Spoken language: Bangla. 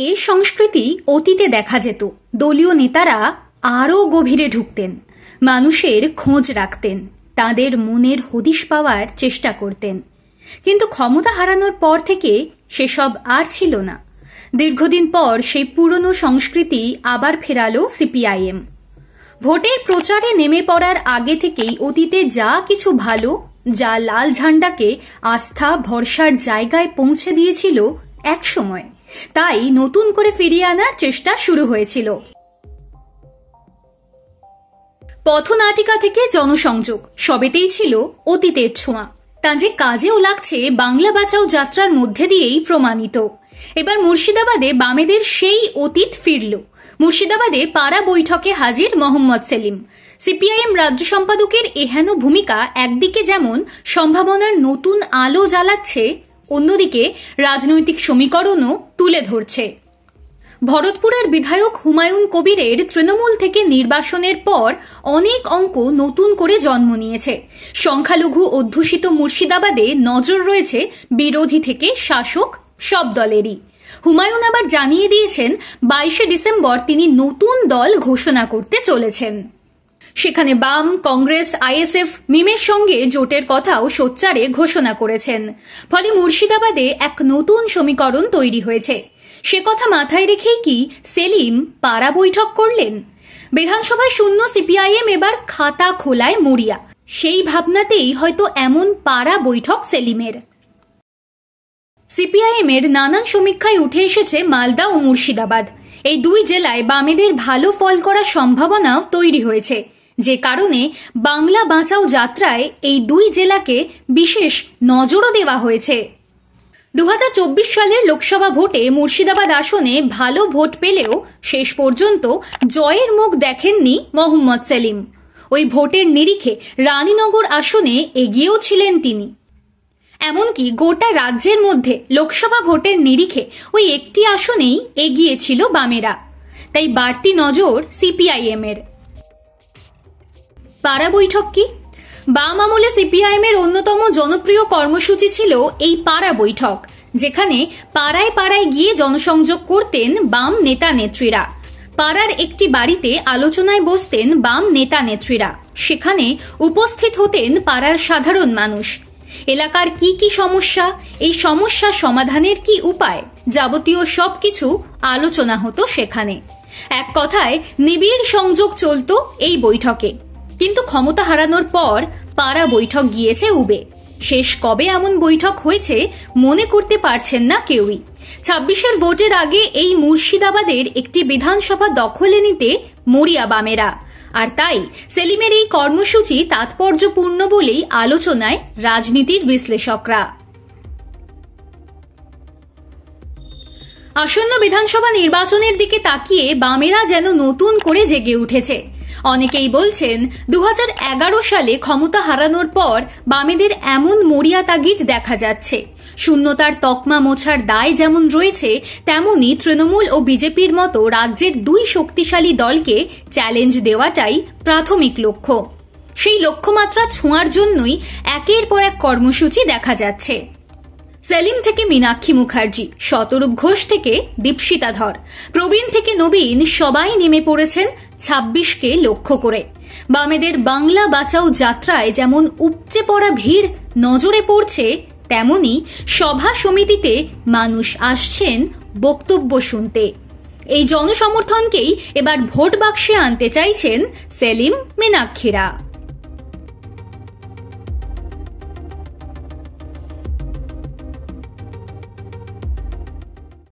এ সংস্কৃতি অতীতে দেখা যেত। দলীয় নেতারা আরও গভীরে ঢুকতেন, মানুষের খোঁজ রাখতেন, তাদের মনের হদিশ পাওয়ার চেষ্টা করতেন। কিন্তু ক্ষমতা হারানোর পর থেকে সেসব আর ছিল না। দীর্ঘদিন পর সেই পুরনো সংস্কৃতি আবার ফেরালো সিপিআইএম। ভোটের প্রচারে নেমে পড়ার আগে থেকেই অতীতে যা কিছু ভালো, যা লাল ঝান্ডাকে আস্থা ভরসার জায়গায় পৌঁছে দিয়েছিল এক সময়, তাই নতুন করে ফিরিয়ে আনার চেষ্টা শুরু হয়েছিল। পথনাটিকা থেকে জনসংযোগ সবেতেই ছিল অতীতের ছোঁয়া। তা যে কাজেও লাগছে বাংলা বাঁচাও যাত্রার মধ্যে দিয়েই প্রমাণিত। এবার মুর্শিদাবাদে বামেদের সেই অতীত ফিরল। মুর্শিদাবাদে পাড়া বৈঠকে হাজির মোহাম্মদ সেলিম। সিপিআইএম রাজ্য সম্পাদকের এহেন ভূমিকা একদিকে যেমন সম্ভাবনার নতুন আলো জ্বালাচ্ছে, অন্যদিকে রাজনৈতিক সমীকরণও তুলে ধরছে। ভরতপুরের বিধায়ক হুমায়ুন কবিরের তৃণমূল থেকে নির্বাসনের পর অনেক অঙ্ক নতুন করে জন্ম নিয়েছে। সংখ্যালঘু অধ্যুষিত মুর্শিদাবাদে নজর রয়েছে বিরোধী থেকে শাসক সব দলেরই। হুমায়ুন আবার জানিয়ে দিয়েছেন 22শে ডিসেম্বর তিনি নতুন দল ঘোষণা করতে চলেছেন। সেখানে বাম, কংগ্রেস, আইএসএফ, মিমের সঙ্গে জোটের কথাও সোচ্চারে ঘোষণা করেছেন। ফলে মুর্শিদাবাদে এক নতুন সমীকরণ তৈরি হয়েছে। সে কথা মাথায় রেখেই কি সেলিম পাড়া বৈঠক করলেন? বিধানসভায় শূন্য সিপিআইএম এবার খাতা খোলায় মরিয়া। সেই ভাবনাতেই হয়তো এমন পাড়া বৈঠক সেলিমের। সিপিআইএম এর নানান সমীক্ষায় উঠে এসেছে মালদা ও মুর্শিদাবাদ। এই দুই জেলায় বামেদের ভালো ফল করার সম্ভাবনাও তৈরি হয়েছে, যে কারণে বাংলা বাঁচাও যাত্রায় এই দুই জেলাকে বিশেষ নজরও দেওয়া হয়েছে। 2024 সালের লোকসভা ভোটে মুর্শিদাবাদ আসনে ভালো ভোট পেলেও শেষ পর্যন্ত জয়ের মুখ দেখেননি মোহাম্মদ সেলিম। ওই ভোটের নিরিখে রানীনগর আসনে এগিয়েও ছিলেন তিনি। এমনকি গোটা রাজ্যের মধ্যে লোকসভা ভোটের নিরিখে ওই একটি আসনেই এগিয়ে ছিল বামেরা। তাই বাড়তি নজর সিপিআইএম এর। পাড়া বৈঠক কি? বাম আমলে সিপিআইএম এর অন্যতম জনপ্রিয় কর্মসূচি ছিল এই পাড়া বৈঠক, যেখানে পাড়ায় পাড়ায় গিয়ে জনসংযোগ করতেন বাম নেতা নেত্রীরা। পাড়ার একটি বাড়িতে আলোচনায় বসতেন বাম নেতা নেত্রীরা। সেখানে উপস্থিত হতেন পাড়ার সাধারণ মানুষ। এলাকার কি কি সমস্যা, এই সমস্যা সমাধানের কি উপায়, যাবতীয় সবকিছু আলোচনা হতো সেখানে। এক কথায় নিবিড় সংযোগ চলত এই বৈঠকে। কিন্তু ক্ষমতা হারানোর পর পাড়া বৈঠক গিয়েছে উবে। শেষ কবে এমন বৈঠক হয়েছে মনে করতে পারছেন না কেউই। 26-এর ভোটের আগে এই মুর্শিদাবাদের একটি বিধানসভা দখলে নিতে মরিয়া বামেরা। আর তাই সেলিমের এই কর্মসূচি তাৎপর্যপূর্ণ বলেই আলোচনায় রাজনীতির বিশ্লেষকরা। আসন্ন বিধানসভা নির্বাচনের দিকে তাকিয়ে বামেরা যেন নতুন করে জেগে উঠেছে। অনেকেই বলছেন 2011 সালে ক্ষমতা হারানোর পর বামেদের এমন মরিয়া তাগিদ দেখা যাচ্ছে। শূন্যতার তকমা মোছার দায় যেমন রয়েছে, তেমনি তৃণমূল ও বিজেপির মতো রাজ্যের দুই শক্তিশালী দলকে চ্যালেঞ্জ দেওয়াটাই প্রাথমিক লক্ষ্য। সেই লক্ষ্যমাত্রা ছোঁয়ার জন্যই একের পর এক কর্মসূচি দেখা যাচ্ছে। সেলিম থেকে মীনাক্ষী মুখার্জি, শতরূপ ঘোষ থেকে দীপশিতা ধর, প্রবীণ থেকে নবীন সবাই নেমে পড়েছেন 26কে লক্ষ্য করে। বামেদের বাংলা বাঁচাও যাত্রায় যেমন উপচে পড়া ভিড় নজরে পড়ছে, তেমনি সভা সমিতিতে মানুষ আসছেন বক্তব্য শুনতে। এই জনসমর্থনকেই এবার ভোট বাক্সে আনতে চাইছেন সেলিম, মীনাক্ষীরা।